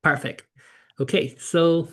Perfect. Okay, so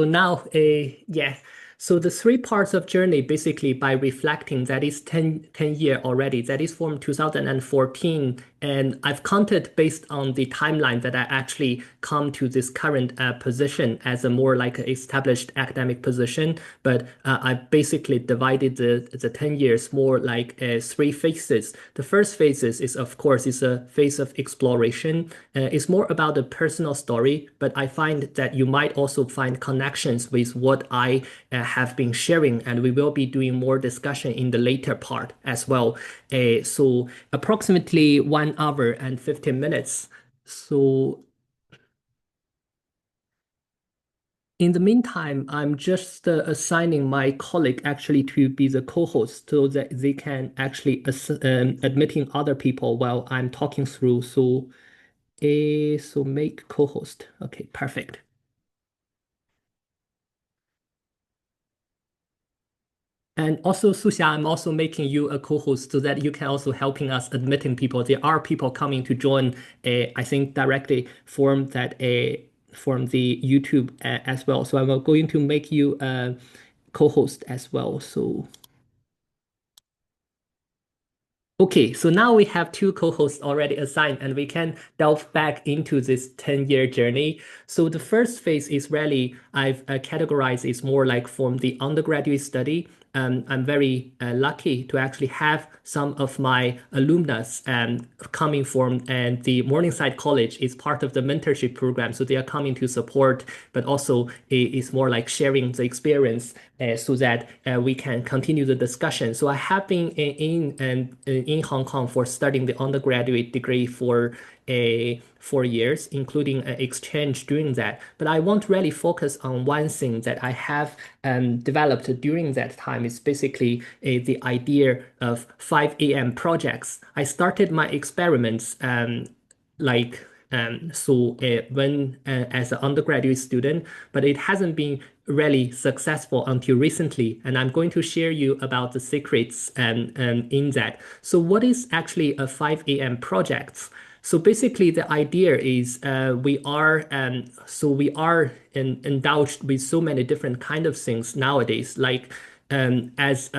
now, yeah. So the three parts of journey, basically by reflecting, that is 10 year already. That is from 2014. And I've counted based on the timeline that I actually come to this current position as a more like established academic position. But I basically divided the 10 years more like three phases. The first phases is, of course, is a phase of exploration. It's more about a personal story, but I find that you might also find connections with what I have been sharing, and we will be doing more discussion in the later part as well. So approximately 1 hour and 15 minutes. So in the meantime, I'm just assigning my colleague actually to be the co-host so that they can actually admitting other people while I'm talking through. So make co-host. Okay, perfect. And also, Susha, I'm also making you a co-host so that you can also helping us admitting people. There are people coming to join, I think directly from the YouTube as well. So I'm going to make you a co-host as well. So okay, so now we have two co-hosts already assigned, and we can delve back into this 10-year journey. So the first phase is really I've categorized is more like from the undergraduate study. I'm very lucky to actually have some of my alumnus coming from, and the Morningside College is part of the mentorship program. So they are coming to support, but also it's more like sharing the experience so that we can continue the discussion. So I have been in Hong Kong for studying the undergraduate degree for 4 years, including an exchange during that. But I want to really focus on one thing that I have developed during that time is basically the idea of 5 a.m. projects. I started my experiments like when as an undergraduate student, but it hasn't been really successful until recently. And I'm going to share you about the secrets in that. So what is actually a 5 a.m. project? So basically, the idea is we are indulged with so many different kind of things nowadays. Like as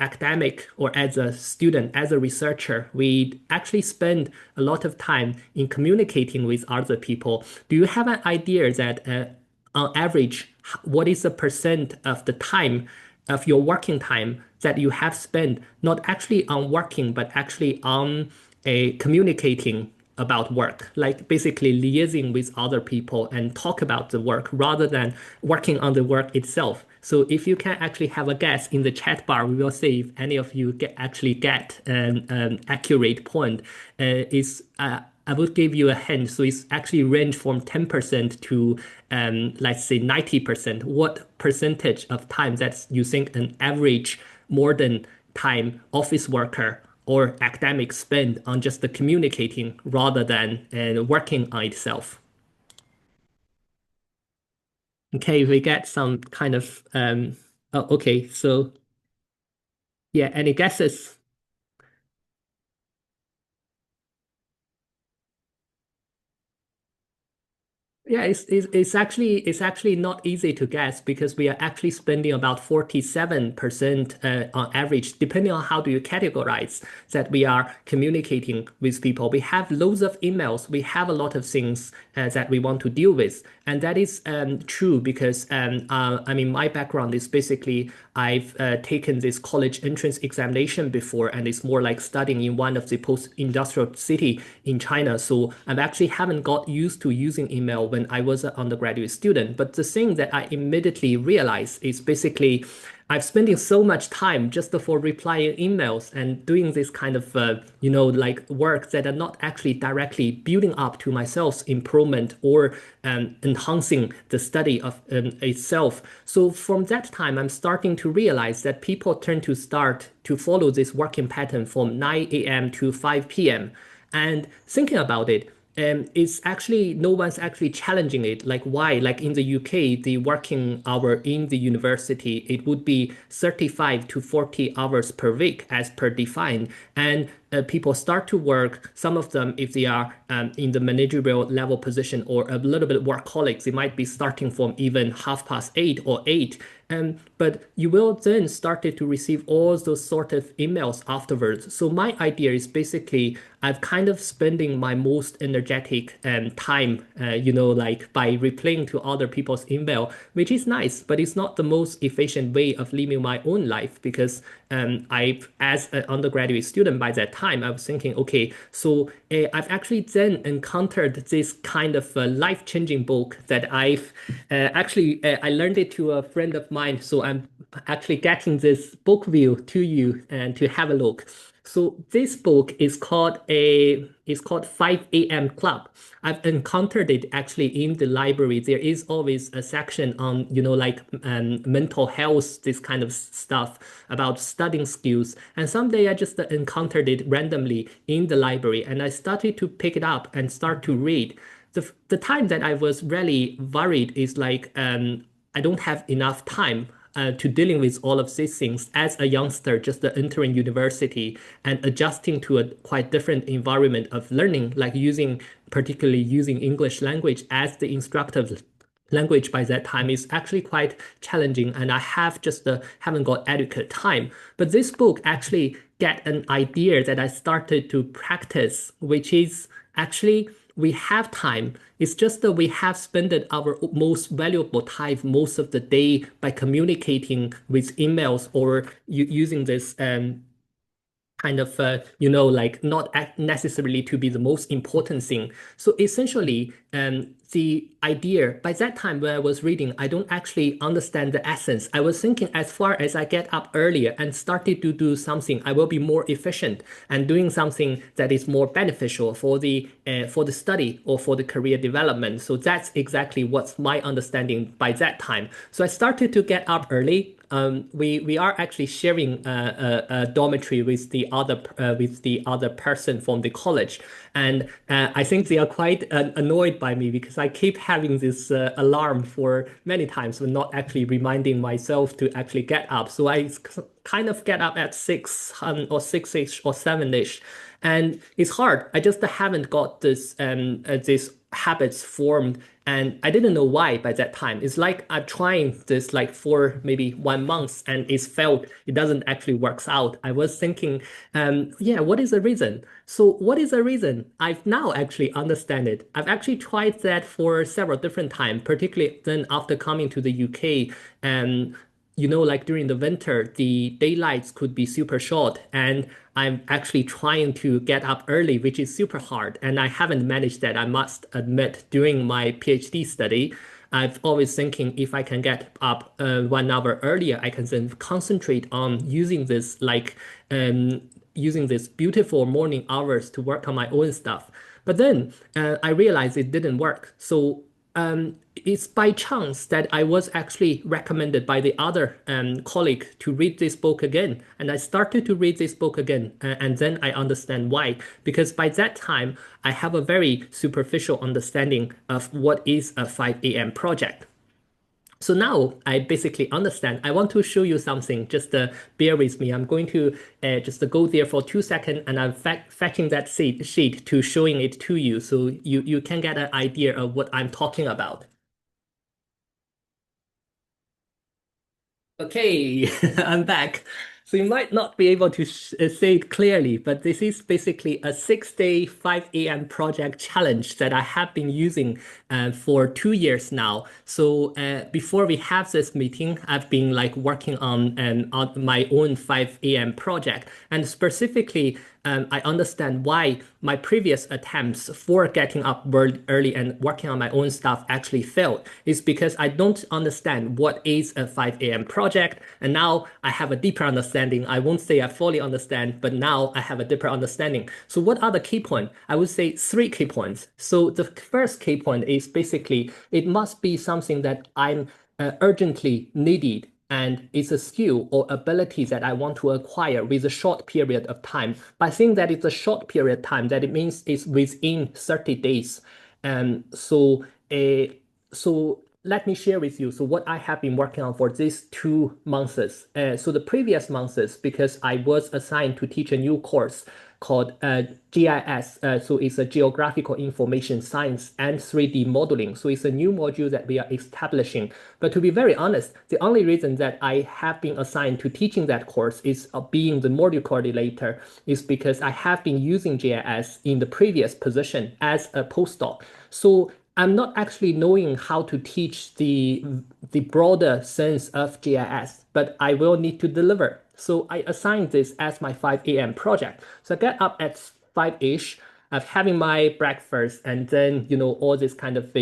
academic or as a student, as a researcher, we actually spend a lot of time in communicating with other people. Do you have an idea that on average, what is the percent of the time of your working time that you have spent not actually on working, but actually on communicating about work, like basically liaising with other people and talk about the work rather than working on the work itself. So if you can actually have a guess in the chat bar, we will see if any of you actually get an accurate point. Is I would give you a hint. So it's actually range from 10% to let's say 90%. What percentage of time that you think an average modern time office worker or academic spend on just the communicating rather than working on itself? Okay, we get some kind of oh, okay, so yeah, any guesses? Yeah, it's actually not easy to guess because we are actually spending about 47% on average, depending on how do you categorize that we are communicating with people. We have loads of emails. We have a lot of things that we want to deal with. And that is true because I mean, my background is basically I've taken this college entrance examination before, and it's more like studying in one of the post-industrial city in China. So I actually haven't got used to using email when I was an undergraduate student. But the thing that I immediately realized is basically I've spending so much time just for replying emails and doing this kind of like work that are not actually directly building up to myself improvement or enhancing the study of itself. So from that time, I'm starting to realize that people tend to start to follow this working pattern from 9 a.m. to 5 p.m. And thinking about it, it's actually no one's actually challenging it. Like why? Like in the UK, the working hour in the university, it would be 35 to 40 hours per week as per defined. And people start to work, some of them, if they are in the managerial level position or a little bit workaholics, they might be starting from even 8:30 or 8. But you will then started to receive all those sort of emails afterwards. So my idea is basically I've kind of spending my most energetic time, like by replying to other people's email, which is nice, but it's not the most efficient way of living my own life because as an undergraduate student by that time, I was thinking, okay, so I've actually then encountered this kind of life-changing book that I learned it to a friend of mine. So I'm actually getting this book view to you and to have a look. So this book is called 5 a.m. Club. I've encountered it actually in the library. There is always a section on, like mental health, this kind of stuff about studying skills. And someday I just encountered it randomly in the library and I started to pick it up and start to read. The time that I was really worried is like I don't have enough time to dealing with all of these things as a youngster, just entering university and adjusting to a quite different environment of learning, like particularly using English language as the instructive language by that time is actually quite challenging, and I have just haven't got adequate time. But this book actually get an idea that I started to practice, which is actually we have time. It's just that we have spent our most valuable time most of the day by communicating with emails or using this kind of like not necessarily to be the most important thing. So essentially the idea by that time when I was reading, I don't actually understand the essence. I was thinking as far as I get up earlier and started to do something, I will be more efficient and doing something that is more beneficial for the study or for the career development. So that's exactly what's my understanding by that time. So I started to get up early. We are actually sharing a dormitory with the other person from the college, and I think they are quite annoyed by me because I keep having this alarm for many times, but not actually reminding myself to actually get up. So I kind of get up at 6 or 6-ish or 7-ish, and it's hard. I just haven't got this habits formed and I didn't know why by that time. It's like I'm trying this like for maybe 1 month and it doesn't actually works out. I was thinking, yeah, what is the reason? So what is the reason? I've now actually understand it. I've actually tried that for several different times, particularly then after coming to the UK and like during the winter, the daylights could be super short, and I'm actually trying to get up early, which is super hard. And I haven't managed that, I must admit, during my PhD study. I've always thinking if I can get up 1 hour earlier, I can then concentrate on using this beautiful morning hours to work on my own stuff. But then I realized it didn't work. So it's by chance that I was actually recommended by the other colleague to read this book again. And I started to read this book again. And then I understand why. Because by that time, I have a very superficial understanding of what is a 5 a.m. project. So now I basically understand. I want to show you something. Just bear with me. I'm going to just go there for 2 seconds, and I'm fetching that sheet to showing it to you, so you can get an idea of what I'm talking about. Okay, I'm back. So you might not be able to say it clearly, but this is basically a 6-day, 5 a.m. project challenge that I have been using for 2 years now. So before we have this meeting, I've been like working on my own 5 a.m. project, and specifically I understand why my previous attempts for getting up early and working on my own stuff actually failed. It's because I don't understand what is a 5 a.m. project. And now I have a deeper understanding. I won't say I fully understand, but now I have a deeper understanding. So what are the key points? I would say 3 key points. So the first key point is basically it must be something that I'm urgently needed and it's a skill or ability that I want to acquire with a short period of time. By saying that it's a short period of time, that it means it's within 30 days. And so let me share with you. So what I have been working on for these 2 months. So the previous months, because I was assigned to teach a new course called GIS. So it's a Geographical Information Science and 3D Modeling. So it's a new module that we are establishing. But to be very honest, the only reason that I have been assigned to teaching that course is being the module coordinator is because I have been using GIS in the previous position as a postdoc. So I'm not actually knowing how to teach the broader sense of GIS, but I will need to deliver. So I assigned this as my 5 a.m. project. So I get up at 5-ish, of having my breakfast, and then all this kind of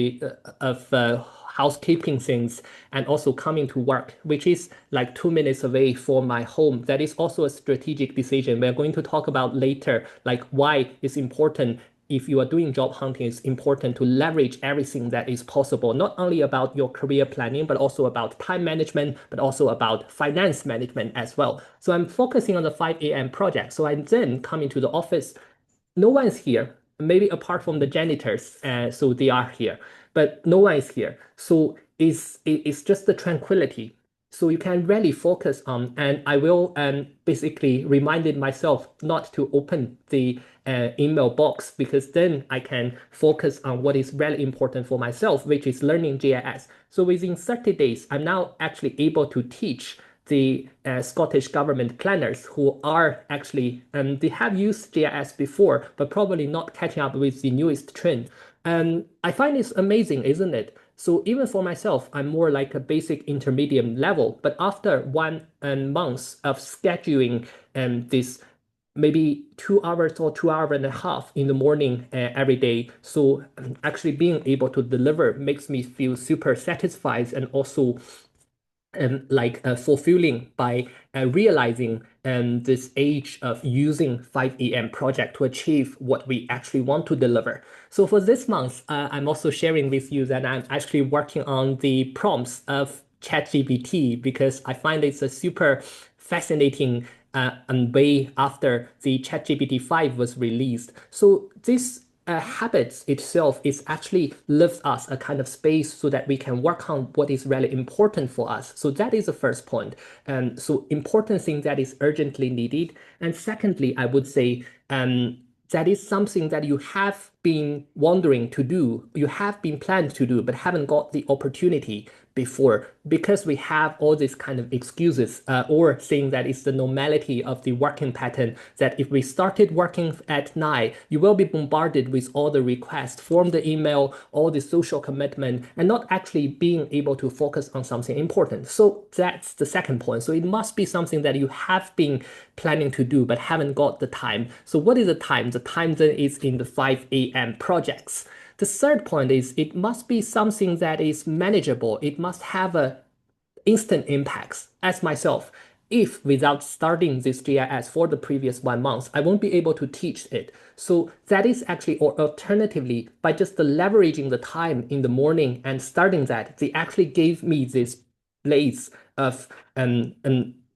housekeeping things, and also coming to work, which is like 2 minutes away from my home. That is also a strategic decision. We're going to talk about later, like why it's important if you are doing job hunting, it's important to leverage everything that is possible, not only about your career planning, but also about time management, but also about finance management as well. So I'm focusing on the 5 a.m. project. So I then come into the office. No one's here, maybe apart from the janitors. So they are here, but no one is here. So it's just the tranquility. So you can really focus on, and I will basically reminded myself not to open the email box, because then I can focus on what is really important for myself, which is learning GIS. So within 30 days, I'm now actually able to teach the Scottish government planners who are actually, they have used GIS before, but probably not catching up with the newest trend. I find it's amazing, isn't it? So even for myself, I'm more like a basic intermediate level, but after 1 month of scheduling this maybe 2 hours or 2 hours and a half in the morning every day. So actually being able to deliver makes me feel super satisfied, and also fulfilling by realizing this age of using 5 a.m. project to achieve what we actually want to deliver. So for this month, I'm also sharing with you that I'm actually working on the prompts of ChatGPT, because I find it's a super fascinating and way after the ChatGPT 5 was released. So this habits itself is actually gives us a kind of space so that we can work on what is really important for us. So that is the first point. So important thing that is urgently needed. And secondly, I would say that is something that you have been wondering to do, you have been planned to do, but haven't got the opportunity before, because we have all these kind of excuses, or saying that it's the normality of the working pattern, that if we started working at 9, you will be bombarded with all the requests from the email, all the social commitment, and not actually being able to focus on something important. So that's the second point. So it must be something that you have been planning to do, but haven't got the time. So what is the time? The time then is in the 5 a.m. projects. The third point is it must be something that is manageable. It must have a instant impacts. As myself, if without starting this GIS for the previous 1 month, I won't be able to teach it. So that is actually, or alternatively, by just leveraging the time in the morning and starting that, they actually gave me this blaze of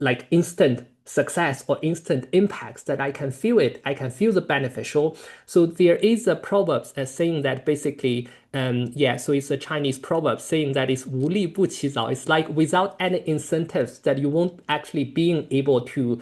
like instant success or instant impacts that I can feel it. I can feel the beneficial. So there is a proverb as saying that basically, so it's a Chinese proverb saying that it's 无利不起早. It's like without any incentives that you won't actually being able to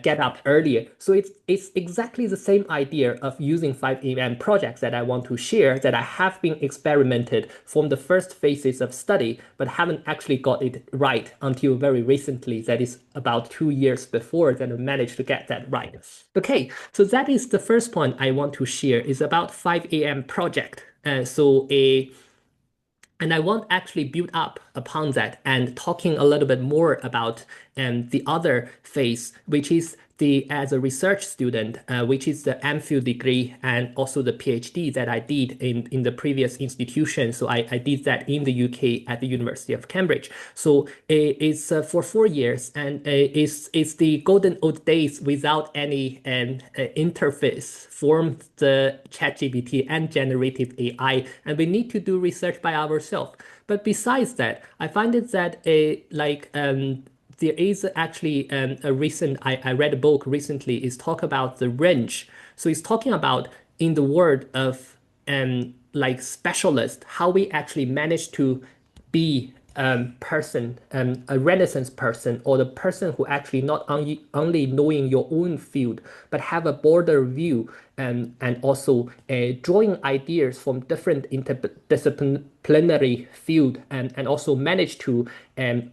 get up earlier. So it's exactly the same idea of using 5 a.m. projects that I want to share, that I have been experimented from the first phases of study, but haven't actually got it right until very recently. That is about 2 years before that I managed to get that right. Okay, so that is the first point I want to share, is about 5 a.m. project. And I want actually build up upon that and talking a little bit more about the other phase, which is the as a research student, which is the MPhil degree and also the PhD that I did in the previous institution. So I did that in the UK at the University of Cambridge. So it's for 4 years, and it's the golden old days without any interface from the ChatGPT and generative AI, and we need to do research by ourselves. But besides that, I find it that there is actually a recent I read a book recently is talk about the range. So it's talking about in the world of like specialist, how we actually manage to be person, a Renaissance person, or the person who actually not only knowing your own field, but have a broader view and also drawing ideas from different interdisciplinary field and also manage to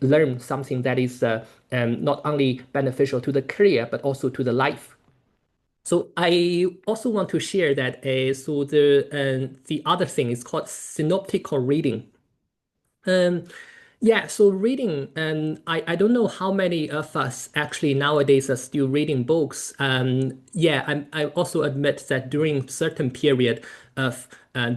learn something that is not only beneficial to the career, but also to the life. So I also want to share that so the other thing is called synoptical reading. Um, yeah, so reading, I don't know how many of us actually nowadays are still reading books. Yeah, I also admit that during certain period of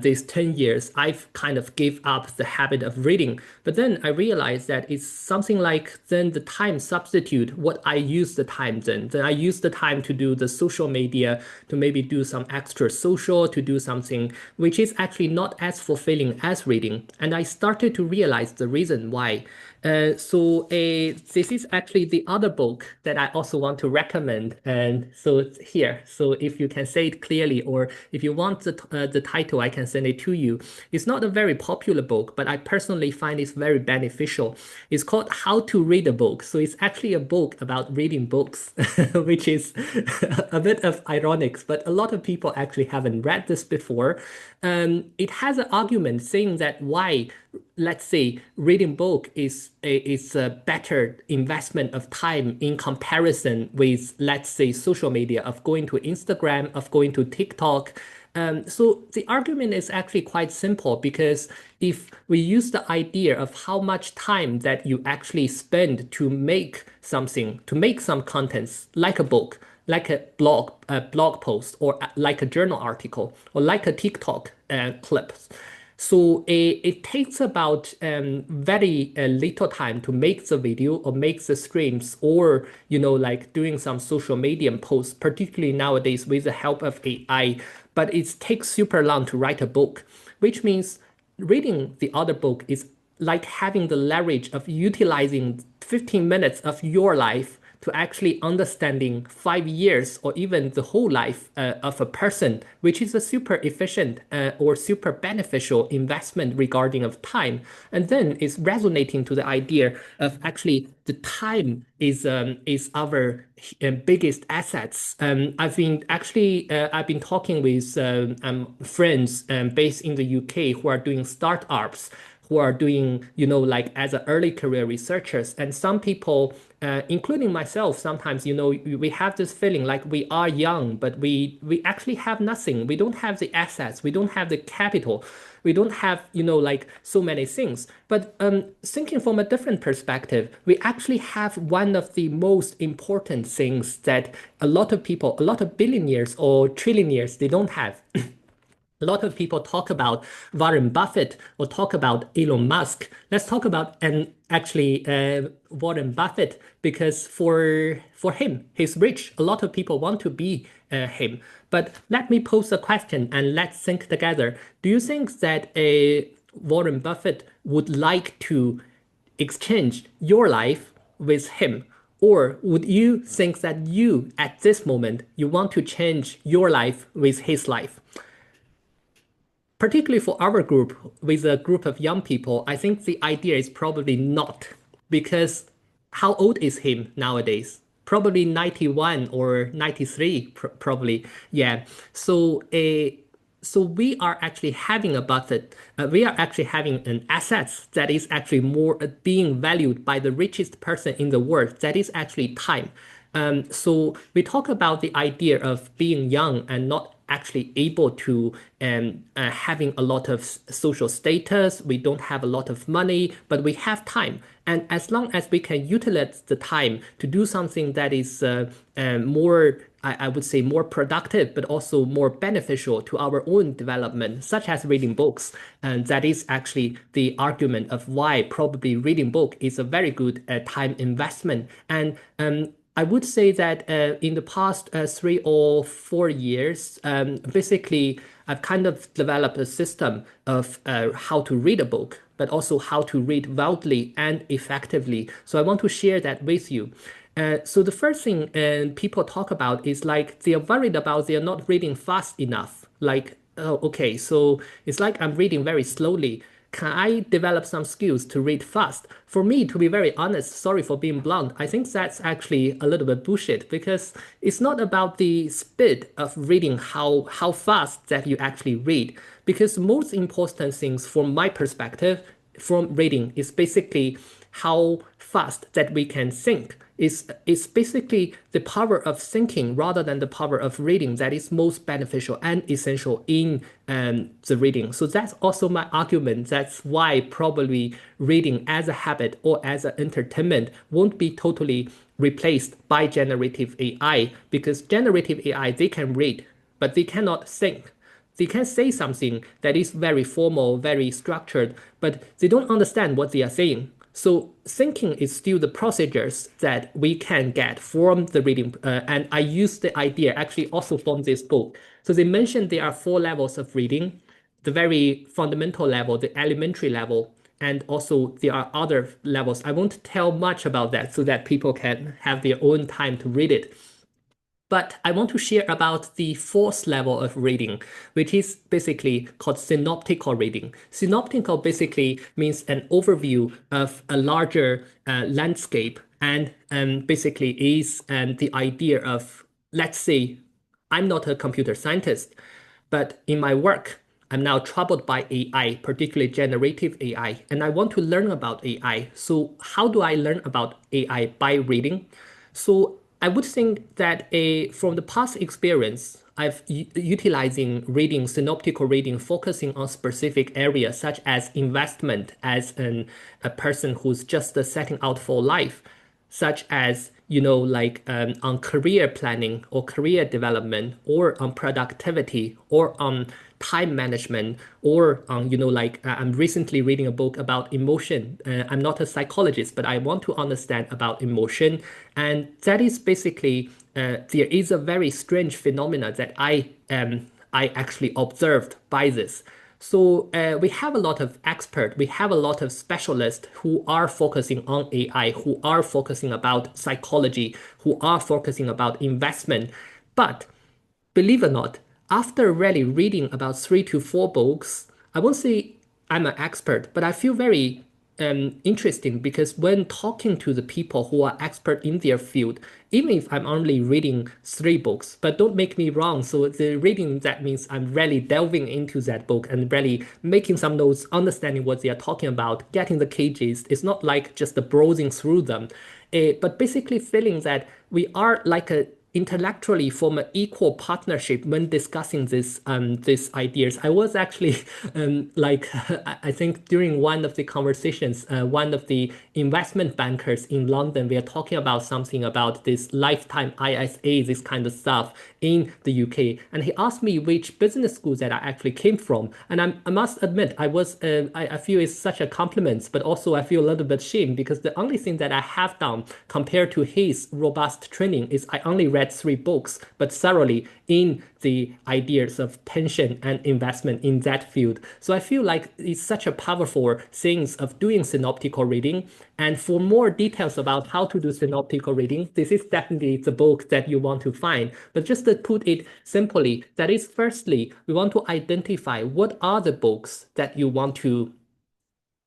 these 10 years, I've kind of gave up the habit of reading. But then I realized that it's something like then the time substitute what I use the time then. Then I use the time to do the social media, to maybe do some extra social, to do something which is actually not as fulfilling as reading. And I started to realize the reason why. This is actually the other book that I also want to recommend. And so it's here. So if you can say it clearly, or if you want the title, I can send it to you. It's not a very popular book, but I personally find it's very beneficial. It's called How to Read a Book. So it's actually a book about reading books, which is a bit of ironic, but a lot of people actually haven't read this before. It has an argument saying that why, let's say, reading book is a better investment of time in comparison with, let's say, social media, of going to Instagram, of going to TikTok. So the argument is actually quite simple, because if we use the idea of how much time that you actually spend to make something, to make some contents, like a book, like a blog post, or like a journal article, or like a TikTok clip. So it takes about very little time to make the video or make the streams, or like doing some social media posts, particularly nowadays with the help of AI. But it takes super long to write a book, which means reading the other book is like having the leverage of utilizing 15 minutes of your life to actually understanding 5 years or even the whole life of a person, which is a super efficient or super beneficial investment regarding of time. And then it's resonating to the idea of actually the time is our biggest assets. I've been talking with friends based in the UK who are doing startups, who are doing, like as an early career researchers. And some people, including myself, sometimes, we have this feeling like we are young, but we actually have nothing. We don't have the assets. We don't have the capital. We don't have, like so many things. But thinking from a different perspective, we actually have one of the most important things that a lot of people, a lot of billionaires or trillionaires, they don't have. A lot of people talk about Warren Buffett or talk about Elon Musk. Let's talk about Warren Buffett, because for him, he's rich. A lot of people want to be him. But let me pose a question and let's think together. Do you think that Warren Buffett would like to exchange your life with him? Or would you think that you, at this moment, you want to change your life with his life? Particularly for our group, with a group of young people, I think the idea is probably not, because how old is him nowadays? Probably 91 or 93, probably. Yeah. So we are actually having a budget. We are actually having an asset that is actually more being valued by the richest person in the world. That is actually time. So we talk about the idea of being young and not actually able to having a lot of social status. We don't have a lot of money, but we have time. And as long as we can utilize the time to do something that is more, I would say, more productive, but also more beneficial to our own development, such as reading books. And that is actually the argument of why probably reading book is a very good time investment. And I would say that in the past 3 or 4 years, basically, I've kind of developed a system of how to read a book, but also how to read widely and effectively. So I want to share that with you. So the first thing people talk about is like they are worried about they are not reading fast enough. Like, oh, okay, so it's like I'm reading very slowly. Can I develop some skills to read fast? For me, to be very honest, sorry for being blunt, I think that's actually a little bit bullshit because it's not about the speed of reading how fast that you actually read. Because most important things from my perspective from reading is basically how fast that we can think. It's basically the power of thinking rather than the power of reading that is most beneficial and essential in the reading. So that's also my argument. That's why probably reading as a habit or as an entertainment won't be totally replaced by generative AI because generative AI, they can read, but they cannot think. They can say something that is very formal, very structured, but they don't understand what they are saying. So thinking is still the procedures that we can get from the reading. And I use the idea actually also from this book. So they mentioned there are 4 levels of reading, the very fundamental level, the elementary level, and also there are other levels. I won't tell much about that so that people can have their own time to read it. But I want to share about the fourth level of reading, which is basically called synoptical reading. Synoptical basically means an overview of a larger landscape and basically is the idea of, let's say, I'm not a computer scientist, but in my work, I'm now troubled by AI, particularly generative AI, and I want to learn about AI. So how do I learn about AI? By reading. So I would think that from the past experience, I've utilizing reading, synoptical reading, focusing on specific areas such as investment as a person who's just setting out for life, such as like on career planning or career development or on productivity or on time management or on like I'm recently reading a book about emotion. I'm not a psychologist, but I want to understand about emotion, and that is basically there is a very strange phenomena that I actually observed by this. So we have a lot of experts, we have a lot of specialists who are focusing on AI, who are focusing about psychology, who are focusing about investment. But believe it or not, after really reading about 3 to 4 books, I won't say I'm an expert, but I feel very interesting because when talking to the people who are expert in their field, even if I'm only reading 3 books, but don't make me wrong. So the reading, that means I'm really delving into that book and really making some notes, understanding what they are talking about, getting the cages. It's not like just browsing through them, but basically feeling that we are like a intellectually form an equal partnership when discussing these ideas. I was actually like I think during one of the conversations, one of the investment bankers in London, we are talking about something about this lifetime ISA, this kind of stuff in the UK, and he asked me which business school that I actually came from, and I must admit I feel it's such a compliment, but also I feel a little bit shame because the only thing that I have done compared to his robust training is I only read 3 books, but thoroughly in the ideas of pension and investment in that field. So I feel like it's such a powerful things of doing synoptical reading. And for more details about how to do synoptical reading, this is definitely the book that you want to find. But just to put it simply, that is firstly, we want to identify what are the books that you want to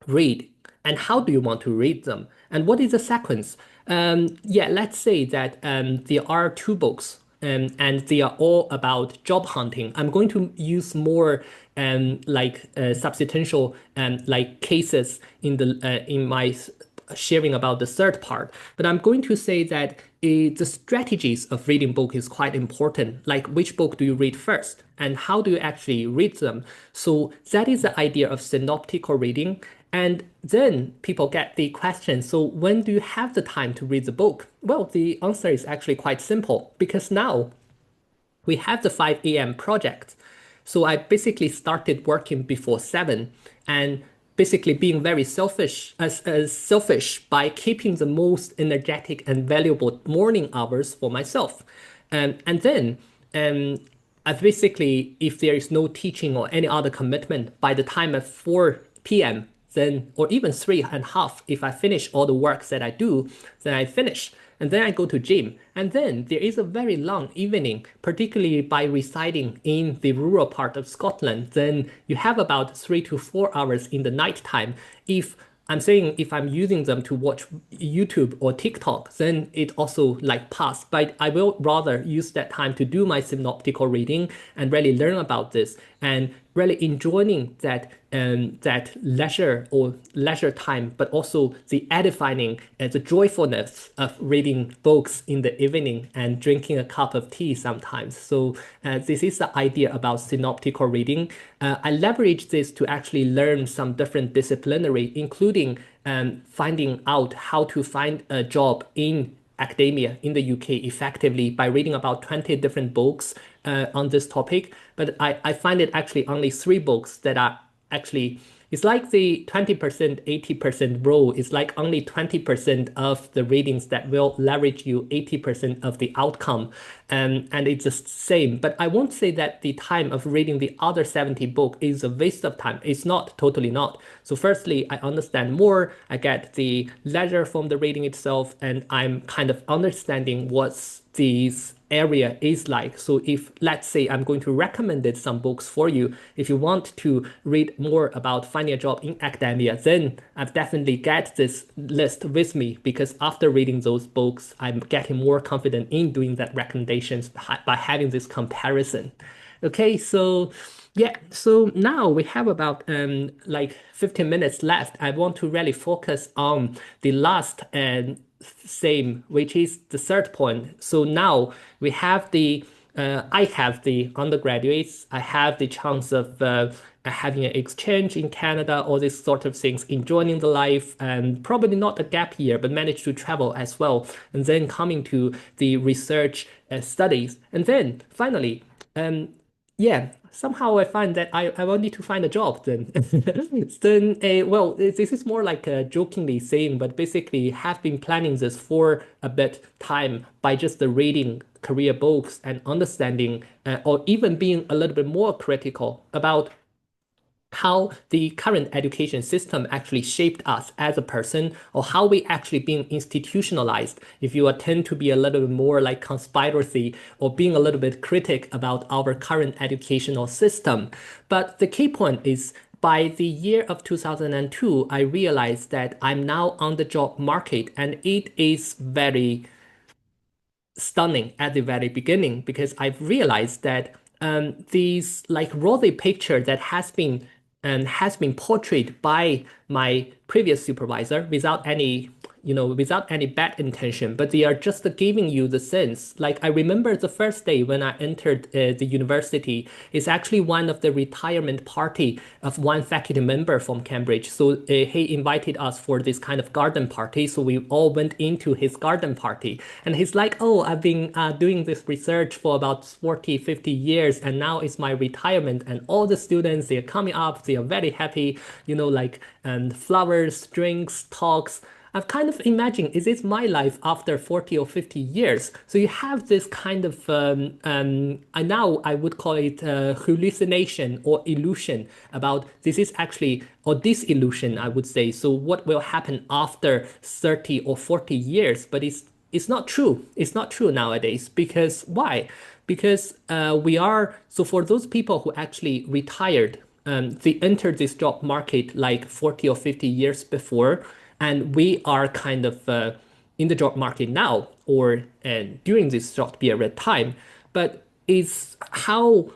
read and how do you want to read them and what is the sequence. Yeah, let's say that there are 2 books and they are all about job hunting. I'm going to use more like substantial like cases in the in my sharing about the third part. But I'm going to say that the strategies of reading book is quite important. Like which book do you read first, and how do you actually read them? So that is the idea of synoptical reading. And then people get the question, so when do you have the time to read the book? Well, the answer is actually quite simple because now we have the 5 a.m. project. So I basically started working before 7 and basically being very selfish by keeping the most energetic and valuable morning hours for myself. And then I basically, if there is no teaching or any other commitment, by the time at 4 p.m., then, or even 3.5, if I finish all the work that I do, then I finish. And then I go to gym. And then there is a very long evening, particularly by residing in the rural part of Scotland. Then you have about 3 to 4 hours in the nighttime. If I'm saying if I'm using them to watch YouTube or TikTok, then it also like pass. But I will rather use that time to do my synoptical reading and really learn about this and really enjoying that leisure time, but also the edifying and the joyfulness of reading books in the evening and drinking a cup of tea sometimes. So this is the idea about synoptical reading. I leverage this to actually learn some different disciplinary, including finding out how to find a job in academia in the UK effectively by reading about 20 different books on this topic. But I find it actually only 3 books that are actually, it's like the 20%, 80% rule is like only 20% of the readings that will leverage you 80% of the outcome. And it's the same. But I won't say that the time of reading the other 70 book is a waste of time. It's not, totally not. So firstly, I understand more. I get the leisure from the reading itself, and I'm kind of understanding what's these area is like. So if let's say I'm going to recommend some books for you, if you want to read more about finding a job in academia, then I've definitely get this list with me because after reading those books, I'm getting more confident in doing that recommendations by having this comparison. Okay, so yeah, so now we have about like 15 minutes left. I want to really focus on the last and same, which is the third point. So now we have I have the undergraduates, I have the chance of having an exchange in Canada, all these sort of things, enjoying the life, and probably not a gap year, but manage to travel as well. And then coming to the research studies. And then finally, yeah, somehow I find that I will need to find a job then. Then, well, this is more like a jokingly saying, but basically have been planning this for a bit time by just the reading career books and understanding, or even being a little bit more critical about how the current education system actually shaped us as a person or how we actually being institutionalized if you tend to be a little bit more like conspiracy or being a little bit critic about our current educational system. But the key point is by the year of 2002, I realized that I'm now on the job market and it is very stunning at the very beginning because I've realized that these like rosy picture that has been portrayed by my previous supervisor without any without any bad intention, but they are just giving you the sense. Like I remember the first day when I entered the university, it's actually one of the retirement party of one faculty member from Cambridge. So he invited us for this kind of garden party. So we all went into his garden party and he's like, oh, I've been doing this research for about 40, 50 years and now it's my retirement and all the students, they're coming up, they are very happy, like flowers, drinks, talks. I've kind of imagined, is this my life after 40 or 50 years? So you have this kind of, now I would call it hallucination or illusion about this is actually, or disillusion, I would say. So what will happen after 30 or 40 years? But it's not true. It's not true nowadays. Because why? Because so for those people who actually retired, they entered this job market like 40 or 50 years before, and we are kind of in the job market now or during this short period of time. But it's how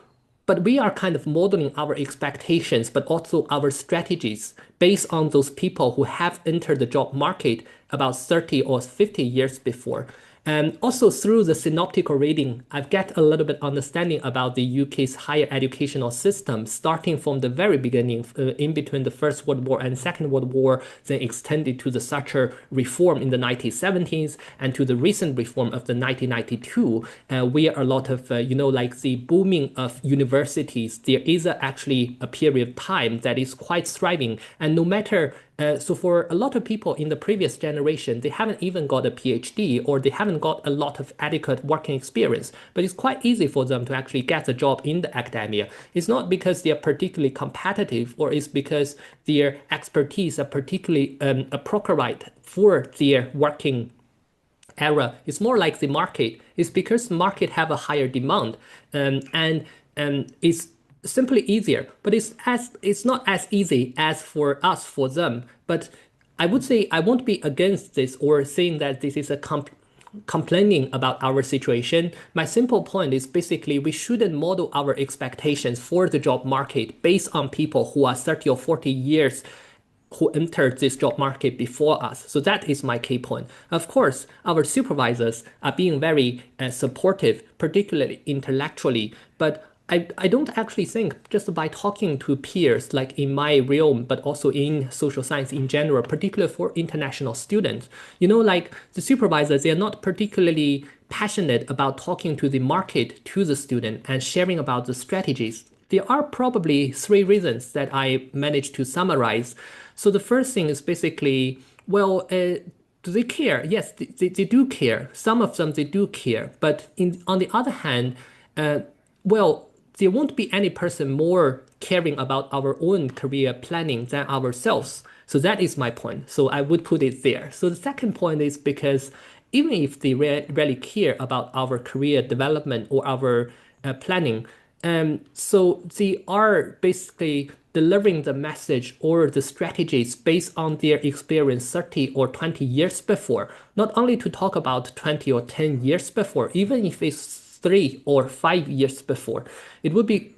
but we are kind of modeling our expectations, but also our strategies based on those people who have entered the job market about 30 or 50 years before. And also through the synoptical reading, I've get a little bit understanding about the UK's higher educational system, starting from the very beginning, in between the First World War and Second World War, then extended to the Thatcher reform in the 1970s and to the recent reform of the 1992, where a lot of, like the booming of universities, there is actually a period of time that is quite thriving. And no matter so for a lot of people in the previous generation, they haven't even got a PhD or they haven't got a lot of adequate working experience, but it's quite easy for them to actually get a job in the academia. It's not because they're particularly competitive or it's because their expertise are particularly appropriate for their working era. It's more like the market. It's because the market have a higher demand, and it's simply easier. But it's not as easy as for us for them. But I would say I won't be against this or saying that this is a complaining about our situation. My simple point is basically we shouldn't model our expectations for the job market based on people who are 30 or 40 years who entered this job market before us. So that is my key point. Of course, our supervisors are being very supportive, particularly intellectually, but I don't actually think just by talking to peers, like in my realm, but also in social science in general, particularly for international students, like the supervisors, they are not particularly passionate about talking to the market, to the student and sharing about the strategies. There are probably three reasons that I managed to summarize. So the first thing is basically, well, do they care? Yes, they do care. Some of them, they do care. But on the other hand, well, there won't be any person more caring about our own career planning than ourselves. So that is my point. So I would put it there. So the second point is because even if they really care about our career development or our planning, so they are basically delivering the message or the strategies based on their experience 30 or 20 years before, not only to talk about 20 or 10 years before, even if it's 3 or 5 years before, it would be,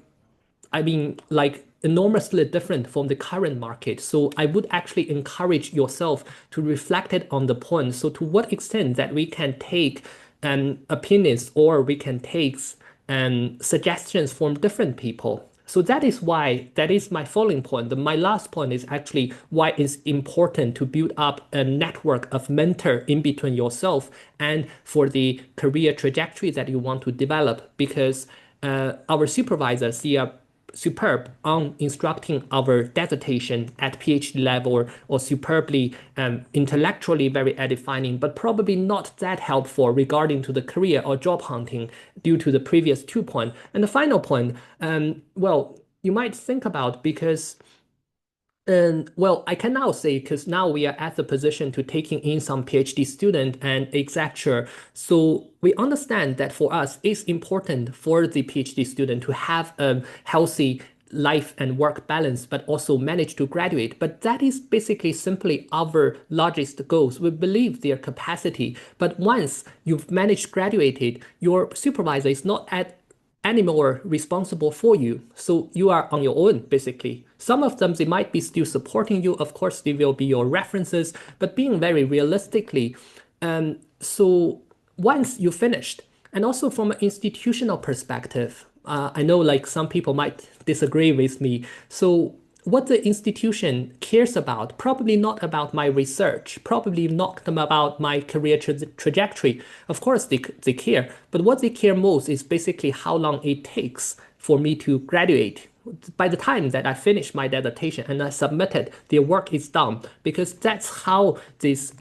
I mean, like enormously different from the current market. So I would actually encourage yourself to reflect it on the point. So to what extent that we can take opinions or we can take suggestions from different people. So that is why, that is my following point. My last point is actually why it's important to build up a network of mentor in between yourself and for the career trajectory that you want to develop, because our supervisors, they are superb on instructing our dissertation at PhD level or superbly intellectually very edifying, but probably not that helpful regarding to the career or job hunting due to the previous 2 points. And the final point, well, you might think about because well, I can now say because now we are at the position to taking in some PhD student and etc. So we understand that for us, it's important for the PhD student to have a healthy life and work balance, but also manage to graduate. But that is basically simply our largest goals. We believe their capacity. But once you've managed graduated, your supervisor is not at any more responsible for you. So you are on your own, basically. Some of them, they might be still supporting you. Of course, they will be your references, but being very realistically, so once you finished, and also from an institutional perspective, I know like some people might disagree with me. So what the institution cares about, probably not about my research, probably not about my career trajectory. Of course, they care, but what they care most is basically how long it takes for me to graduate. By the time that I finish my dissertation and I submitted, their work is done, because that's how this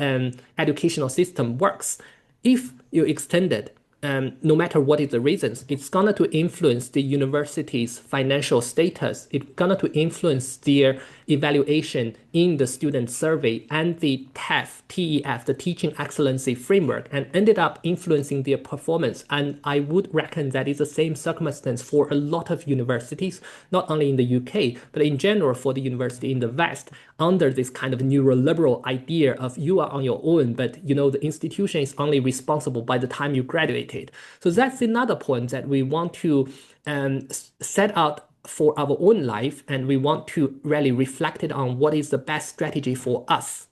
educational system works. If you extend it, no matter what is the reasons, it's gonna to influence the university's financial status. It's gonna to influence their evaluation in the student survey and the TEF, the Teaching Excellency Framework, and ended up influencing their performance. And I would reckon that is the same circumstance for a lot of universities, not only in the UK, but in general for the university in the West, under this kind of neoliberal idea of you are on your own, but the institution is only responsible by the time you graduated. So that's another point that we want to set out for our own life, and we want to really reflect it on what is the best strategy for us.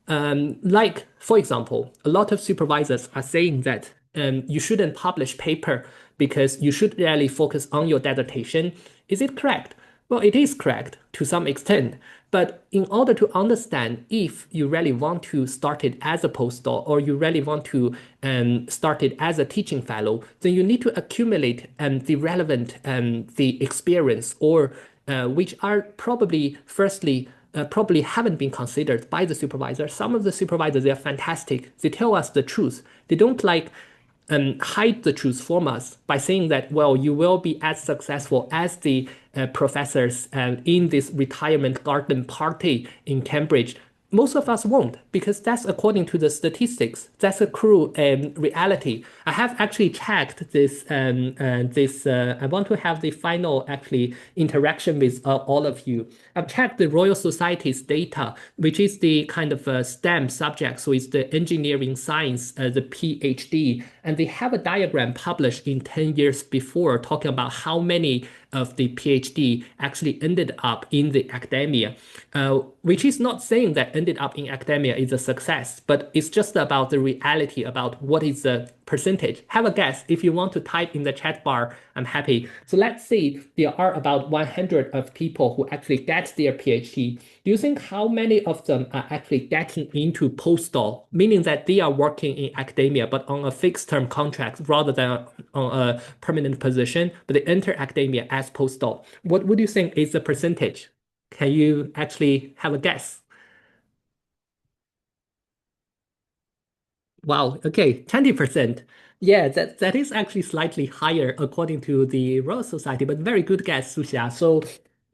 Like, for example, a lot of supervisors are saying that you shouldn't publish paper because you should really focus on your dissertation. Is it correct? Well, it is correct to some extent. But in order to understand if you really want to start it as a postdoc or you really want to start it as a teaching fellow, then you need to accumulate the relevant the experience or which are probably, firstly, probably haven't been considered by the supervisor. Some of the supervisors, they are fantastic. They tell us the truth. They don't like hide the truth from us by saying that, well, you will be as successful as the professors in this retirement garden party in Cambridge. Most of us won't, because that's according to the statistics. That's a cruel reality. I have actually checked this. I want to have the final actually interaction with all of you. I've checked the Royal Society's data, which is the kind of STEM subject. So it's the engineering science, the PhD, and they have a diagram published in 10 years before talking about how many of the PhD actually ended up in the academia, which is not saying that ended up in academia is a success, but it's just about the reality about what is the percentage. Have a guess. If you want to type in the chat bar, I'm happy. So let's say there are about 100 of people who actually get their PhD. Do you think how many of them are actually getting into postdoc, meaning that they are working in academia but on a fixed term contract rather than on a permanent position, but they enter academia as postdoc? What would you think is the percentage? Can you actually have a guess? Wow, okay, 20%. Yeah, that is actually slightly higher according to the Royal Society, but very good guess, Suxia. So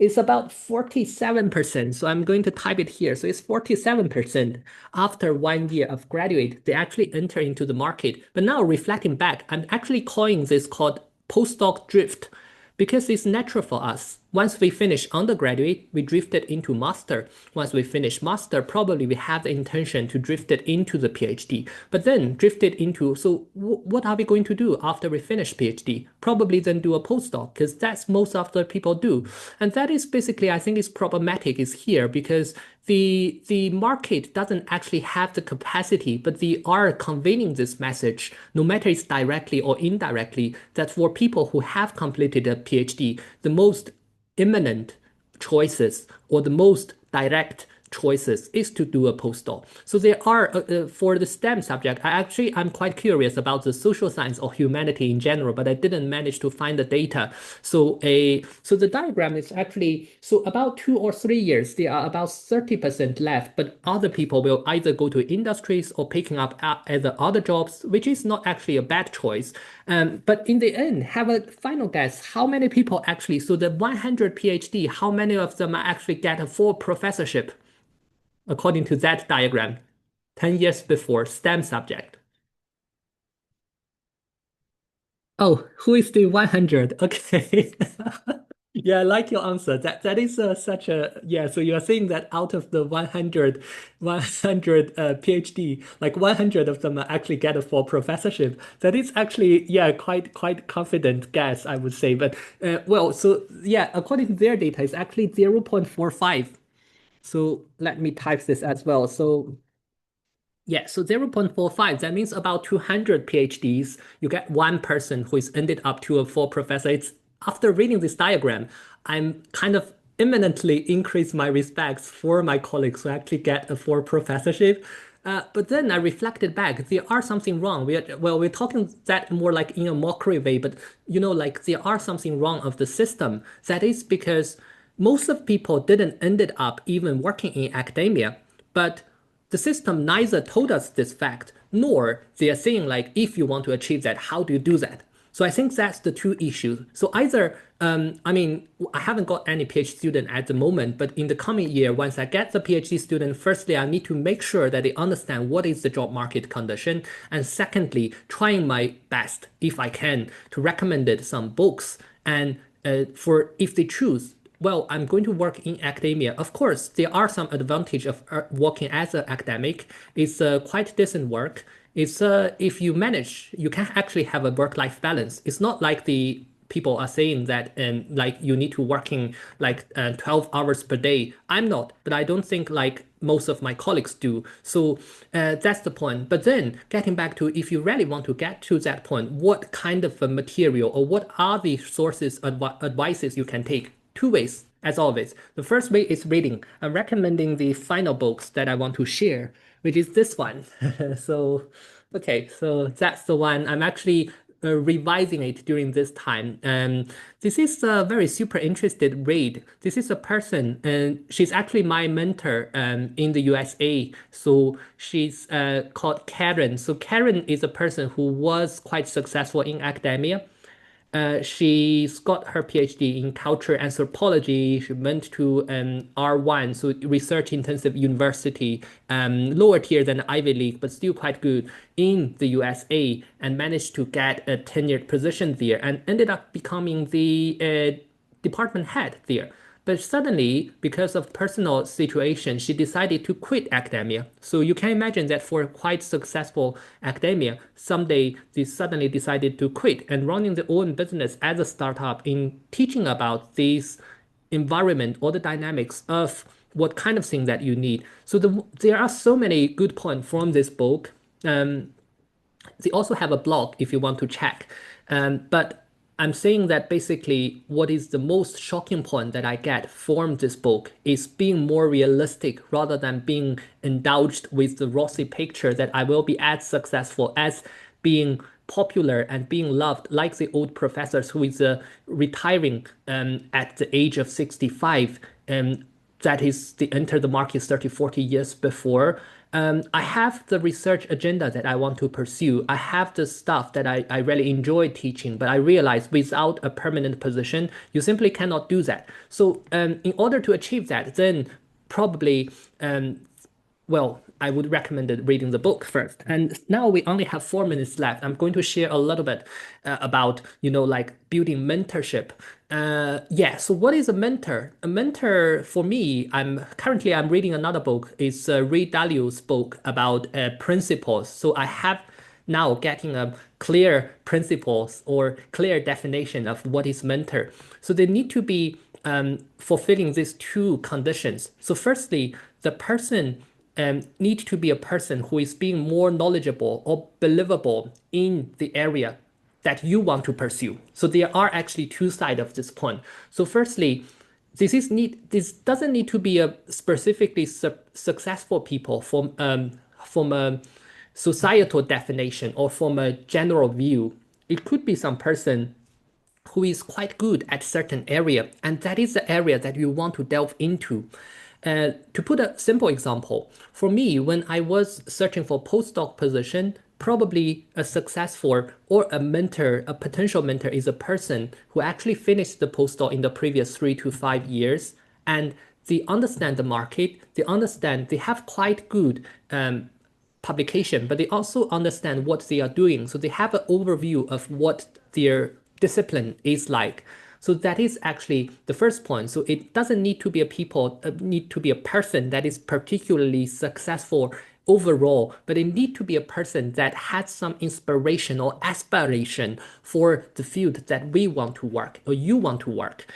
it's about 47%. So I'm going to type it here. So it's 47% after 1 year of graduate, they actually enter into the market. But now reflecting back, I'm actually calling this called postdoc drift because it's natural for us. Once we finish undergraduate, we drifted into master. Once we finish master, probably we have the intention to drift it into the PhD. But then drifted into, so what are we going to do after we finish PhD? Probably then do a postdoc, because that's most of the people do. And that is basically, I think is problematic is here because the market doesn't actually have the capacity, but they are conveying this message, no matter it's directly or indirectly, that for people who have completed a PhD, the most imminent choices or the most direct choices is to do a postdoc. So there are, for the STEM subject, I'm quite curious about the social science or humanity in general, but I didn't manage to find the data. So the diagram is actually, so about 2 or 3 years, there are about 30% left, but other people will either go to industries or picking up other jobs, which is not actually a bad choice. But in the end, have a final guess. How many people actually, so the 100 PhD, how many of them actually get a full professorship? According to that diagram, 10 years before STEM subject. Oh, who is the 100? Okay. Yeah, I like your answer. That is such a yeah. So you are saying that out of the 100 PhD, like 100 of them actually get a full professorship. That is actually yeah, quite confident guess, I would say. But well, so yeah, according to their data, it's actually 0.45. So let me type this as well. So yeah, so 0.45, that means about 200 PhDs, you get one person who is ended up to a full professor. It's after reading this diagram, I'm kind of imminently increase my respects for my colleagues who actually get a full professorship. But then I reflected back, there are something wrong. We're talking that more like in a mockery way, but like there are something wrong of the system. That is because most of people didn't ended up even working in academia, but the system neither told us this fact, nor they are saying like, if you want to achieve that, how do you do that? So I think that's the two issues. So either, I mean, I haven't got any PhD student at the moment, but in the coming year, once I get the PhD student, firstly, I need to make sure that they understand what is the job market condition. And secondly, trying my best, if I can, to recommend it some books. And for if they choose, well, I'm going to work in academia. Of course, there are some advantage of working as an academic. It's quite decent work. It's if you manage, you can actually have a work-life balance. It's not like the people are saying that like you need to working like 12 hours per day. I'm not, but I don't think like most of my colleagues do. So that's the point. But then getting back to if you really want to get to that point, what kind of a material or what are the sources advices you can take? Two ways, as always. The first way is reading. I'm recommending the final books that I want to share, which is this one. So, okay, so that's the one. I'm actually revising it during this time. This is a very super interested read. This is a person, and she's actually my mentor in the USA. So she's called Karen. So Karen is a person who was quite successful in academia. She's got her PhD in culture anthropology. She went to R1, so research intensive university, lower tier than Ivy League, but still quite good in the USA, and managed to get a tenured position there, and ended up becoming the department head there. But suddenly, because of personal situation, she decided to quit academia. So you can imagine that for quite successful academia, someday they suddenly decided to quit and running their own business as a startup in teaching about this environment or the dynamics of what kind of thing that you need. So there are so many good points from this book. They also have a blog if you want to check. But I'm saying that basically what is the most shocking point that I get from this book is being more realistic rather than being indulged with the rosy picture that I will be as successful as being popular and being loved like the old professors who is retiring at the age of 65. That is, they enter the market 30, 40 years before. I have the research agenda that I want to pursue. I have the stuff that I really enjoy teaching, but I realize without a permanent position, you simply cannot do that. So in order to achieve that, then probably well, I would recommend reading the book first. And now we only have 4 minutes left. I'm going to share a little bit about, like building mentorship. Yeah, so what is a mentor? A mentor for me, I'm reading another book. It's Ray Dalio's book about principles. So I have now getting a clear principles or clear definition of what is mentor. So they need to be fulfilling these two conditions. So firstly, the person need to be a person who is being more knowledgeable or believable in the area that you want to pursue. So there are actually two sides of this coin. So firstly, this doesn't need to be a specifically successful people from a societal definition or from a general view. It could be some person who is quite good at certain area, and that is the area that you want to delve into. To put a simple example, for me, when I was searching for postdoc position, probably a successful or a mentor, a potential mentor is a person who actually finished the postdoc in the previous 3 to 5 years, and they understand the market, they have quite good publication, but they also understand what they are doing. So they have an overview of what their discipline is like. So that is actually the first point. So it doesn't need to be need to be a person that is particularly successful overall, but it need to be a person that has some inspiration or aspiration for the field that we want to work or you want to work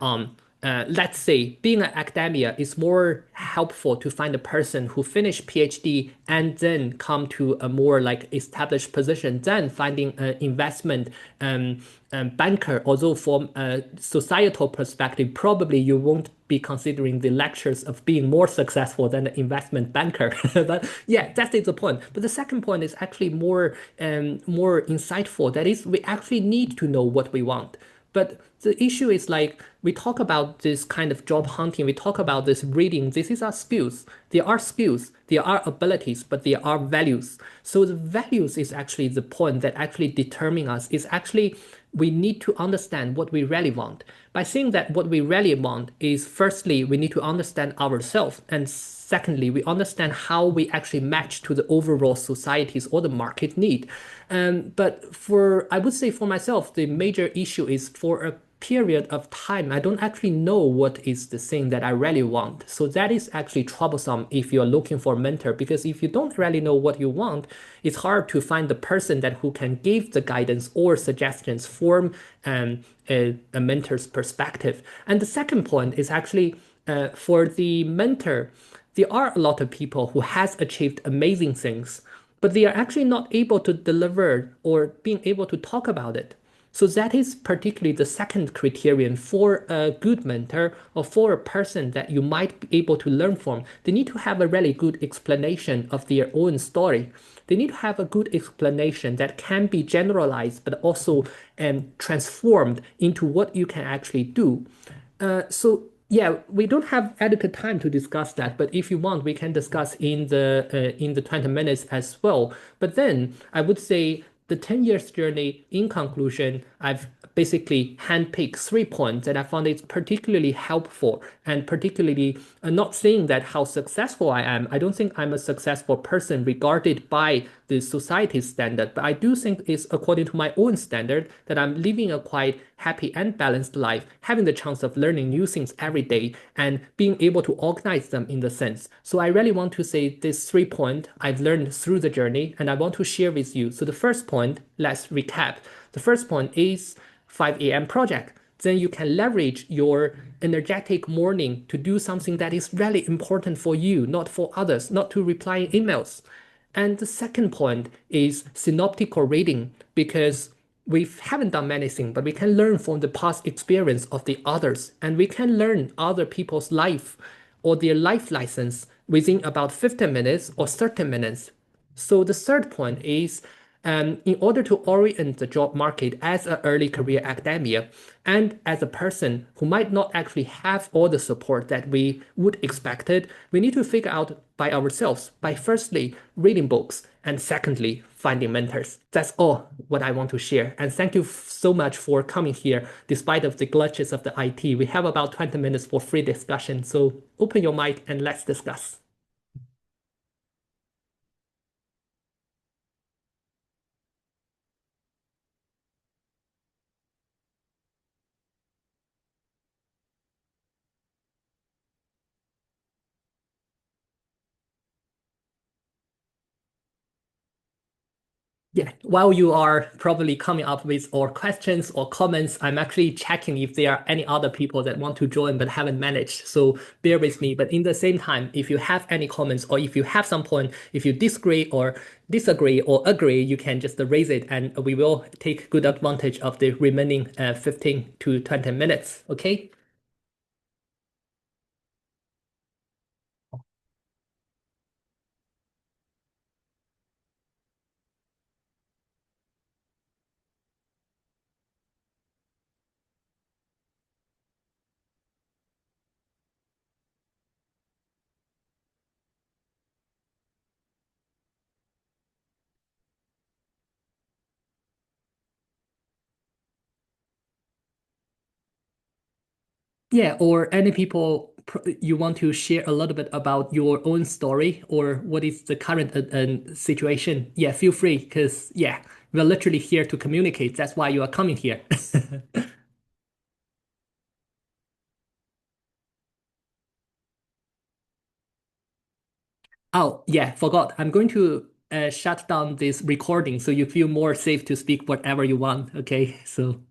on. Let's say being an academia is more helpful to find a person who finished PhD and then come to a more like established position than finding an investment banker. Although from a societal perspective, probably you won't be considering the lectures of being more successful than an investment banker. But yeah, that is the point. But the second point is actually more insightful. That is, we actually need to know what we want. But the issue is like we talk about this kind of job hunting, we talk about this reading. This is our skills. There are skills, there are abilities, but there are values. So the values is actually the point that actually determine us. Is actually we need to understand what we really want. By saying that what we really want is firstly, we need to understand ourselves. And secondly, we understand how we actually match to the overall society's or the market need. But I would say for myself, the major issue is for a period of time, I don't actually know what is the thing that I really want. So that is actually troublesome if you're looking for a mentor, because if you don't really know what you want, it's hard to find the person that who can give the guidance or suggestions from a mentor's perspective. And the second point is actually for the mentor, there are a lot of people who has achieved amazing things, but they are actually not able to deliver or being able to talk about it. So that is particularly the second criterion for a good mentor or for a person that you might be able to learn from. They need to have a really good explanation of their own story. They need to have a good explanation that can be generalized but also transformed into what you can actually do. So yeah, we don't have adequate time to discuss that, but if you want, we can discuss in the 20 minutes as well. But then I would say the 10 years journey, in conclusion, I've basically handpicked 3 points that I found it particularly helpful and particularly not saying that how successful I am. I don't think I'm a successful person regarded by the society's standard, but I do think it's according to my own standard that I'm living a quite happy and balanced life, having the chance of learning new things every day and being able to organize them in the sense. So I really want to say this 3 point I've learned through the journey and I want to share with you. So the first point, let's recap. The first point is 5 a.m. project. Then you can leverage your energetic morning to do something that is really important for you, not for others, not to reply emails. And the second point is synoptical reading, because we haven't done many things, but we can learn from the past experience of the others, and we can learn other people's life or their life lessons within about 15 minutes or 30 minutes. So the third point is in order to orient the job market as an early career academia and as a person who might not actually have all the support that we would expect it, we need to figure out by ourselves by firstly reading books and secondly finding mentors. That's all what I want to share. And thank you so much for coming here despite of the glitches of the IT. We have about 20 minutes for free discussion. So open your mic and let's discuss. Yeah, while you are probably coming up with or questions or comments, I'm actually checking if there are any other people that want to join but haven't managed. So bear with me. But in the same time, if you have any comments or if you have some point, if you disagree or agree, you can just raise it and we will take good advantage of the remaining 15 to 20 minutes. Okay? Yeah, or any people you want to share a little bit about your own story or what is the current situation. Yeah, feel free because yeah, we're literally here to communicate. That's why you are coming here. Oh, yeah, forgot. I'm going to shut down this recording so you feel more safe to speak whatever you want. Okay, so.